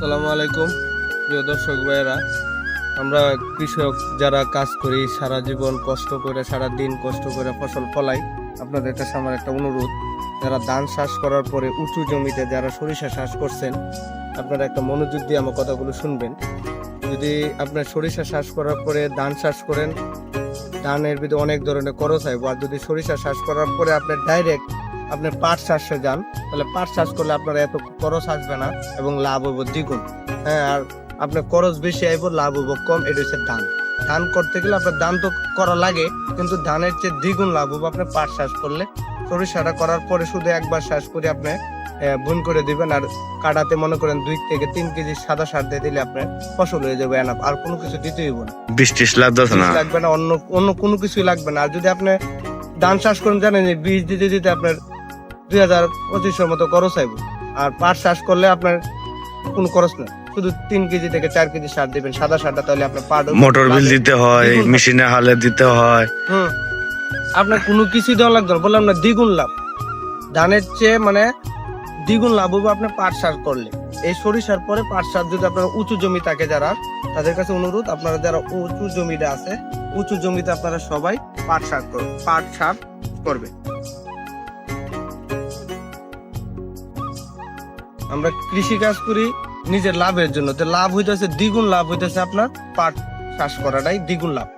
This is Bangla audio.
আসসালামু আলাইকুম প্রিয় দর্শক ভাইয়েরা, আমরা কৃষক যারা কাজ করি সারা জীবন কষ্ট করে, সারা দিন কষ্ট করে ফসল ফলাই, আপনাদের কাছে আমার একটা অনুরোধ, যারা ধান চাষ করার পরে উঁচু জমিতে যারা সরিষা চাষ করছেন, আপনারা একটা মনোযোগ দিয়ে আমার কথাগুলো শুনবেন। যদি আপনার সরিষা চাষ করার পরে ধান চাষ করেন, ধানের ভিতরে অনেক ধরনের খরচ হয়, আর যদি সরিষা চাষ করার পরে আপনি ডাইরেক্ট আপনি পাট চাষে যান, তাহলে পাট চাষ করলে আপনার এত খরচ আসবে না এবং লাভ হবো দ্বিগুণ। হ্যাঁ, আর আপনার খরচ বেশি আইব, লাভ হবো কম। এটা হচ্ছে ধান। ধান করতে গেলে আপনার ধান তো করা লাগে, কিন্তু ধানের চেয়ে দ্বিগুণ লাভ হবো আপনি পাট চাষ করলে। সরিষাটা করার পরে শুধু একবার চাষ করে আপনি বুন করে দিবেন, আর কাটাতে মনে করেন 2 থেকে 3 কেজি সাদা সার দিয়ে দিলে আপনার ফসল হয়ে যাবে এনাফ। আর কোনো কিছু দিতে হইব না, বৃষ্টিস লাগবে না, অন্য কোনো কিছুই লাগবে না। আর যদি আপনি ধান চাষ করেন, জানেন বীজ দিতে দিতে আপনার 2000-2500 মতো খরচ আইব। আর পাট চাষ করলে আপনার কোনো খরচ না, শুধু 3 কেজি থেকে 4 কেজি সার দিবেন, সাদা সারটা, তাহলে আপনার পাট মোটর বিল দিতে হয়, মেশিনে হালে দিতে হয়। আপনার কোনো কিছু দেওয়া লাগবে না, বললাম না দ্বিগুণ লাভ। ধানের চেয়ে মানে দ্বিগুণ লাভ হবে আপনার পাট চাষ করলে। এই সরিষার পরে পাট চাষ যদি আপনার উঁচু জমি থাকে, যারা তাদের কাছে অনুরোধ, আপনারা যারা উঁচু জমিটা আছে, উঁচু জমিতে আপনারা সবাই পাট চাষ করবে। আমরা কৃষি কাজ করি নিজের লাভের জন্য, তো লাভ হইতেছে দ্বিগুণ, লাভ হইতেছে আপনার পাট চাষ করাটাই দ্বিগুণ লাভ।